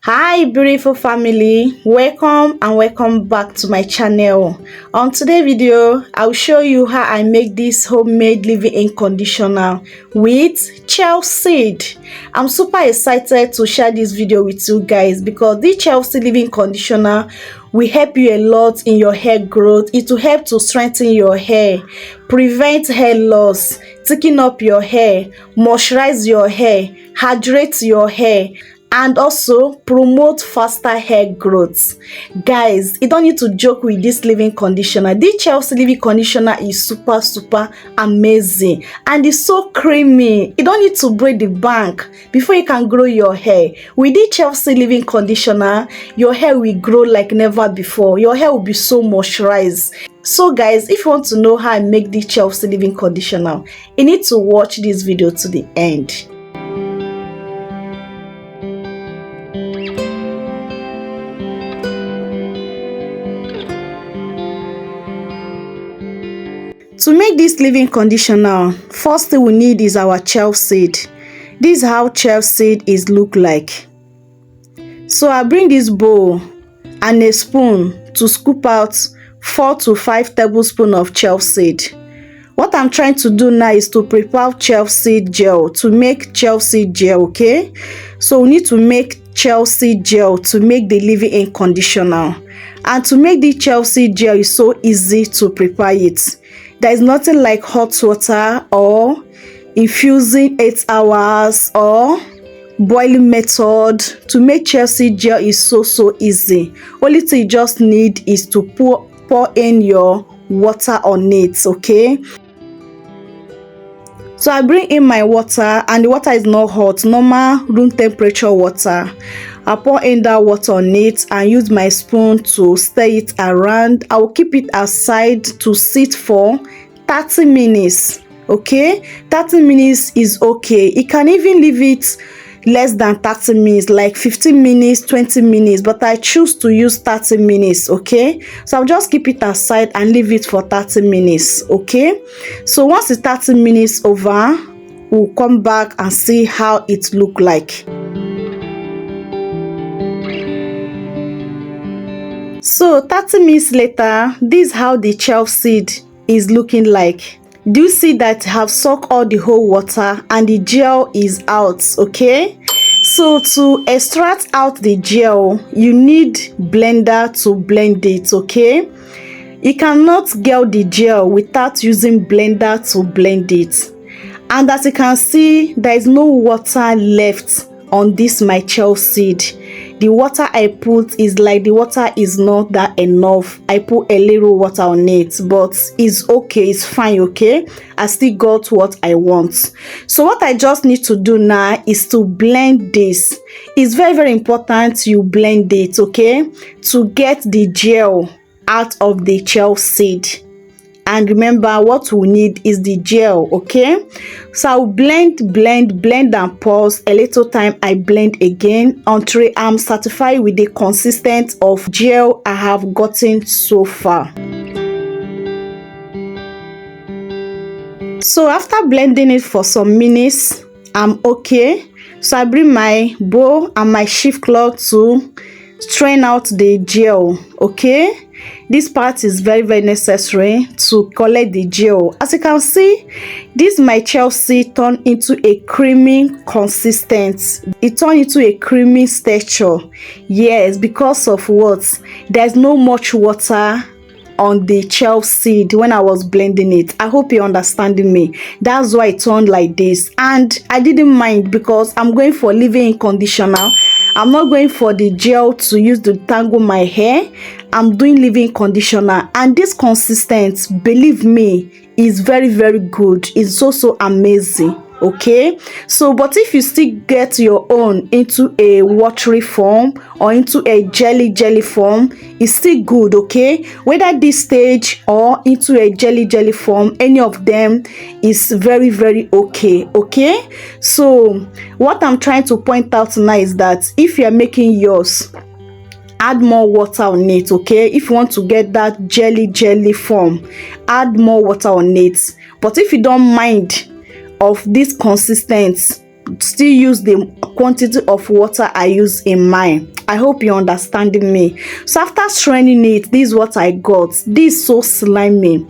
Hi beautiful family, welcome and welcome back to my channel. On today's video I'll show you how I make this homemade leave-in conditioner with CHIA seed. I'm super excited to share this video with you guys because this CHIA seed leave-in conditioner will help you a lot in your hair growth. It will help to strengthen your hair, prevent hair loss, thicken up your hair, moisturize your hair, hydrate your hair, and also promote faster hair growth. Guys, you don't need to joke with this leave-in conditioner. This CHIA leave-in conditioner is super amazing and it's so creamy. You don't need to break the bank before you can grow your hair. With this CHIA leave-in conditioner, your hair will grow like never before. Your hair will be so moisturized. So guys, if you want to know how I make this CHIA leave-in conditioner, you need to watch this video to the end. To make this leave-in conditioner, first thing we need is our CHIA seed. This is how CHIA seed is look like. So I bring this bowl and a spoon to scoop out 4 to 5 tablespoons of CHIA seed. What I'm trying to do now is to prepare CHIA seed gel to make CHIA seed gel, okay? So we need to make CHIA seed gel to make the leave-in conditioner. And to make the CHIA seed gel is so easy to prepare it. There is nothing like hot water or infusing 8 hours or boiling method. To make CHIA seed gel is so easy. Only thing you just need is to pour in your water on it, okay? So I bring in my water and the water is not hot, normal room temperature water. I pour in that water on it and use my spoon to stir it around. I will keep it aside to sit for 30 minutes, okay? 30 minutes is okay. You can even leave it less than 30 minutes, like 15 minutes, 20 minutes, but I choose to use 30 minutes, okay? So I'll just keep it aside and leave it for 30 minutes, okay? So once the 30 minutes over, we'll come back and see how it look like. So 30 minutes later, this is how the CHIA seed is looking like. Do you see that have soaked all the whole water and the gel is out, okay? So to extract out the gel, you need blender to blend it, okay? You cannot get the gel without using blender to blend it. And as you can see, there is no water left on this my CHIA seed. The water I put is like the water is not that enough. I put a little water on it, but it's okay, it's fine, okay? I still got what I want. So what I just need to do now is to blend this. It's very important you blend it, okay? To get the gel out of the CHIA seed. And remember, what we need is the gel, okay? So I'll blend and pause. A little time I blend again until I'm satisfied with the consistency of gel I have gotten so far. So after blending it for some minutes, I'm okay. So I bring my bowl and my shift cloth to strain out the gel, okay? This part is very necessary to collect the gel. As you can see, this my CHIA seed turned into a creamy consistency. It turned into a creamy texture. Yes, because of what? There's no much water on the CHIA seed when I was blending it. I hope you're understanding me. That's why it turned like this. And I didn't mind because I'm going for leave-in conditioner. I'm not going for the gel to use to tangle my hair. I'm doing leave-in conditioner, and this consistency, believe me, is very good. It's so amazing, okay? So but if you still get your own into a watery form or into a jelly form, it's still good, okay? Whether this stage or into a jelly form, any of them is very okay? So what I'm trying to point out now is that if you're making yours, add more water on it, okay? If you want to get that jelly form, add more water on it. But if you don't mind of this consistency, still use the quantity of water I use in mine. I hope you're understanding me. So after straining it, this is what I got. This is so slimy.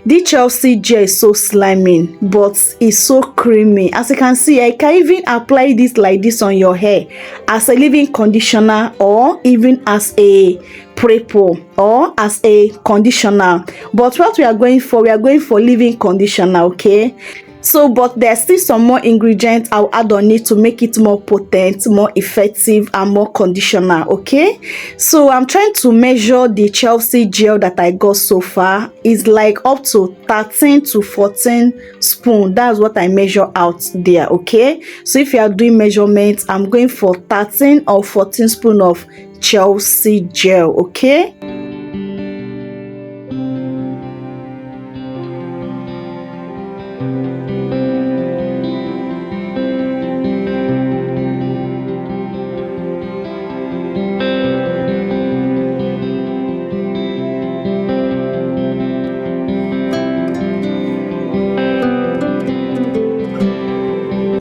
This Chelsea gel is so slimy, but it's so creamy. As you can see, I can even apply this like this on your hair as a leave-in conditioner, or even as a pre-poo, or as a conditioner. But what we are going for leave-in conditioner, okay? So, but there's still some more ingredients I'll add on it to make it more potent, more effective, and more conditioner, okay? So I'm trying to measure the Chelsea gel that I got so far. It's like up to 13 to 14 spoon. That's what I measure out there, okay? So if you are doing measurements, I'm going for 13 or 14 spoon of Chelsea gel, okay?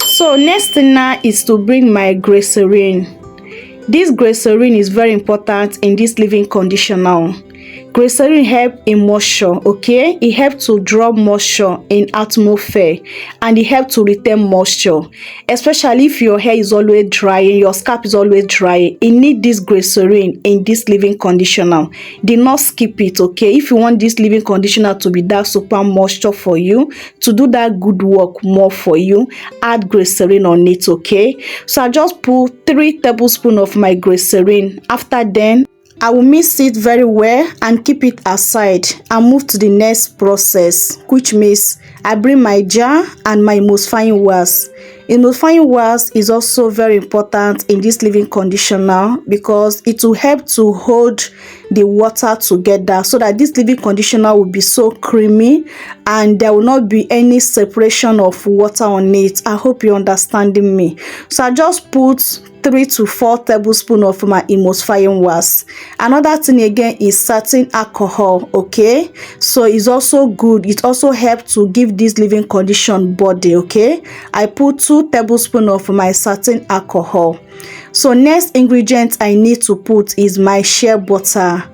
So next thing now is to bring my glycerin. This glycerin is very important in this leave-in conditioner. Glycerin helps in moisture, okay? It helps to draw moisture in atmosphere, and it helps to retain moisture. Especially if your hair is always drying, your scalp is always dry, it needs this glycerin in this leave-in conditioner. Do not skip it, okay? If you want this leave-in conditioner to be that super moisture for you, to do that good work more for you, add glycerin on it, okay? So I just put 3 tablespoons of my glycerin. After then, I will mix it very well and keep it aside and move to the next process, which means I bring my jar and my emulsifying wax. Emulsifying wax is also very important in this leave-in conditioner because it will help to hold the water together so that this leave-in conditioner will be so creamy and there will not be any separation of water on it. I hope you're understanding me. So I just put 3 to 4 tablespoons of my emulsifying wax. Another thing again is certain alcohol, okay? So it's also good. It also helps to give this leave-in condition body, okay? I put 2 tablespoons of my certain alcohol. So next ingredient I need to put is my shea butter.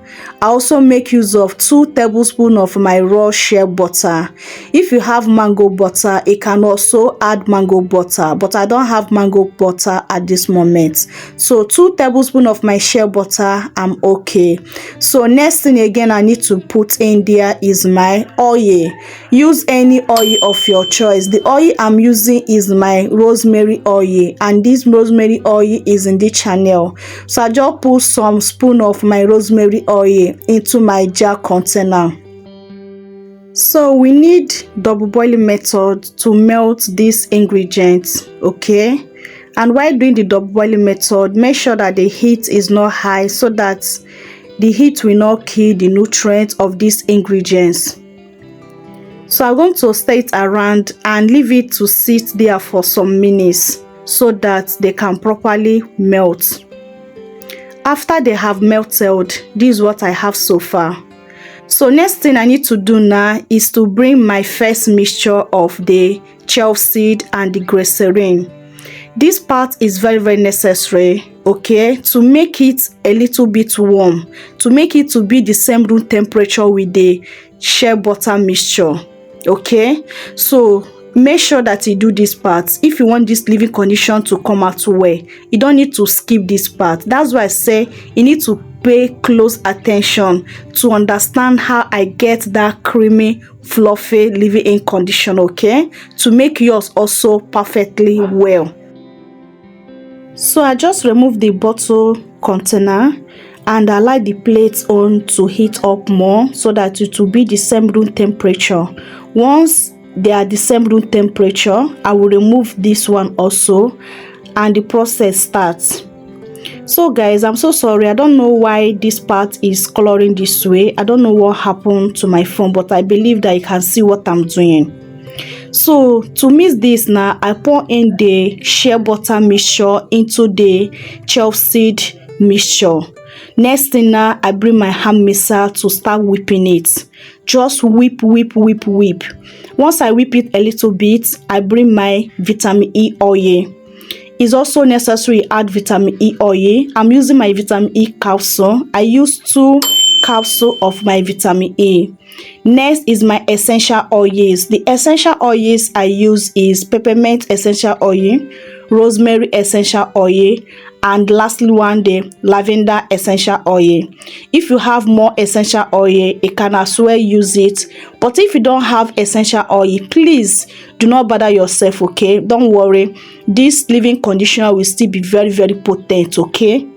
I also make use of 2 tablespoons of my raw shea butter. If you have mango butter, you can also add mango butter, but I don't have mango butter at this moment. So 2 tablespoons of my shea butter, I'm okay. So next thing again I need to put in there is my oil. Use any oil of your choice. The oil I'm using is my rosemary oil, and this rosemary oil is in the channel. So I just put some spoon of my rosemary oil into my jar container. So we need double boiling method to melt these ingredients, okay? And while doing the double boiling method, make sure that the heat is not high so that the heat will not kill the nutrients of these ingredients. So I'm going to stir it around and leave it to sit there for some minutes so that they can properly melt. After they have melted, this is what I have so far. So next thing I need to do now is to bring my first mixture of the chia seed and the glycerin. This part is very necessary, okay, to make it a little bit warm, to make it to be the same room temperature with the shea butter mixture, okay? So make sure that you do this part. If you want this leave-in condition to come out well, you don't need to skip this part. That's why I say you need to pay close attention to understand how I get that creamy, fluffy leave-in condition, okay, to make yours also perfectly well. So I just remove the bottle container and allow the plate on to heat up more so that it will be the same room temperature. Once they are the same room temperature, I will remove this one also and the process starts. So guys, I'm so sorry, I don't know why this part is coloring this way. I don't know what happened to my phone, but I believe that you can see what I'm doing. So to mix this now, I pour in the shea butter mixture into the chia seed mixture. Next thing now, I bring my hand mixer to start whipping it. Just whip. Once I whip it a little bit, I bring my vitamin E oil. It's also necessary you add vitamin E oil. I'm using my vitamin E capsule. I use 2 capsules of my vitamin E. Next is my essential oils. The essential oils I use is peppermint essential oil, rosemary essential oil, and lastly the lavender essential oil. If you have more essential oil, you can as well use it, but if you don't have essential oil, please do not bother yourself, okay? Don't worry, this leave-in conditioner will still be very, very potent, okay?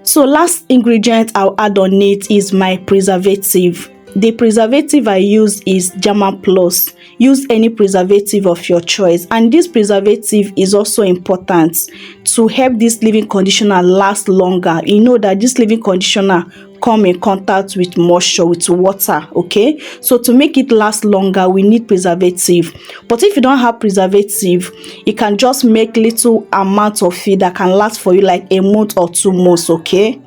So last ingredient I'll add on it is my preservative. The preservative I use is German Plus. Use any preservative of your choice, and this preservative is also important to help this leave-in conditioner last longer. You know that this leave-in conditioner come in contact with moisture, with water, okay? So to make it last longer, we need preservative. But if you don't have preservative, you can just make little amount of it that can last for you like a month or 2 months, okay?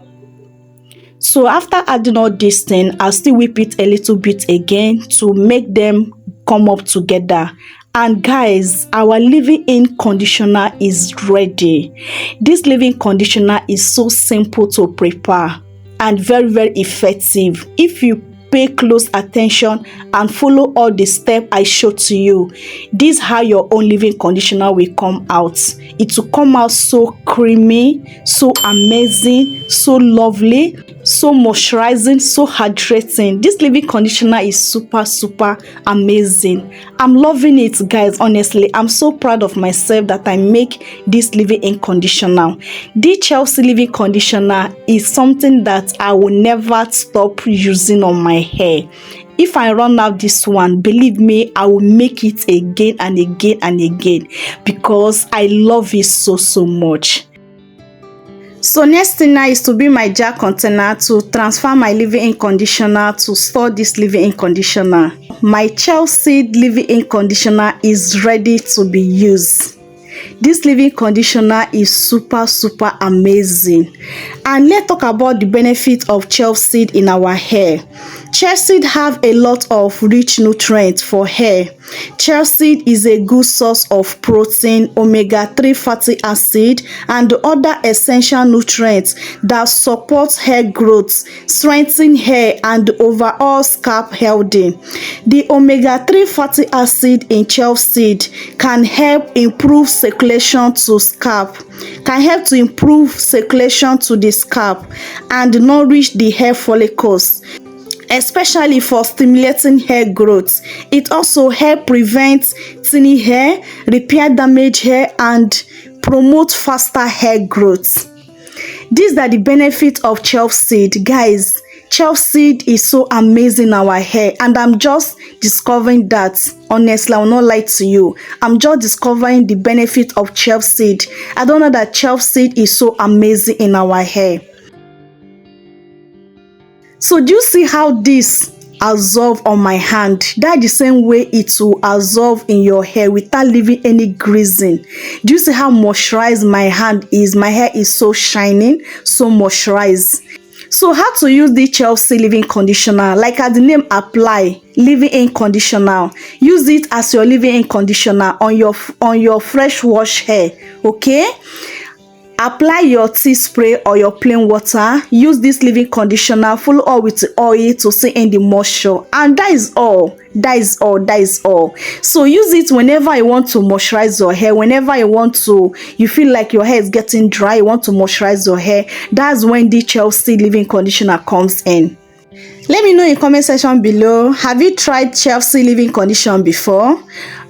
So after adding all this thing, I'll still whip it a little bit again to make them come up together. And guys, our leave-in conditioner is ready. This leave-in conditioner is so simple to prepare and very, very effective. If you pay close attention and follow all the steps I showed to you, this is how your own leave-in conditioner will come out. It will come out so creamy, so amazing, so lovely, so moisturizing, so hydrating. This leave-in conditioner is super, super amazing. I'm loving it, guys. Honestly, I'm so proud of myself that I make this leave-in conditioner. This CHIA leave-in conditioner is something that I will never stop using on my hair. If I run out this one, believe me, I will make it again and again and again because I love it so, so much. So next thing now is to be my jar container to transfer my leave-in conditioner to store this leave-in conditioner. My CHIA SEED leave-in conditioner is ready to be used. This leave-in conditioner is super, super amazing. And let's talk about the benefit of CHIA SEED in our hair. CHIA SEED have a lot of rich nutrients for hair. CHIA SEED is a good source of protein, omega-3 fatty acid, and other essential nutrients that support hair growth, strengthen hair, and overall scalp healthy. The omega-3 fatty acid in CHIA SEED can help improve circulation to scalp, and nourish the hair follicles, especially for stimulating hair growth. It also helps prevent thinning hair, repair damaged hair, and promote faster hair growth. These are the benefits of CHIA SEED, guys. CHIA SEED is so amazing in our hair, and I'm just discovering that. Honestly, I will not lie to you. I'm just discovering the benefit of CHIA SEED. I don't know that CHIA SEED is so amazing in our hair. So do you see how this absorb on my hand? That's the same way it will absorb in your hair without leaving any greasing. Do you see how moisturized my hand is? My hair is so shining, so moisturized. So how to use the CHIA SEED leave-in conditioner? Like as the name apply, leave-in conditioner. Use it as your leave-in conditioner on your fresh wash hair, okay? Apply your tea spray or your plain water. Use this leave-in conditioner, follow up with the oil to see in the moisture, and that is all. So use it whenever you want to moisturize your hair, whenever you feel like your hair is getting dry, you want to moisturize your hair. That's when the CHIA SEED leave-in conditioner comes in. Let me know in the comment section below, have you tried CHIA SEED leave-in conditioner before?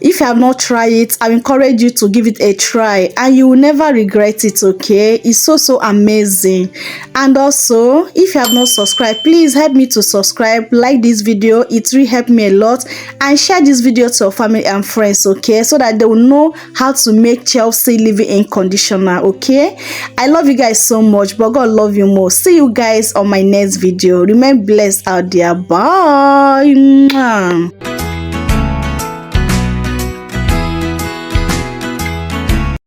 If you have not tried it, I encourage you to give it a try and you will never regret it, okay? It's so amazing. And also, if you have not subscribed, please help me to subscribe, like this video, it really helped me a lot, and share this video to your family and friends, okay? So that they will know how to make CHIA SEED leave-in conditioner, okay? I love you guys so much, but God love you more. See you guys on my next video. Remain blessed out there. Bye.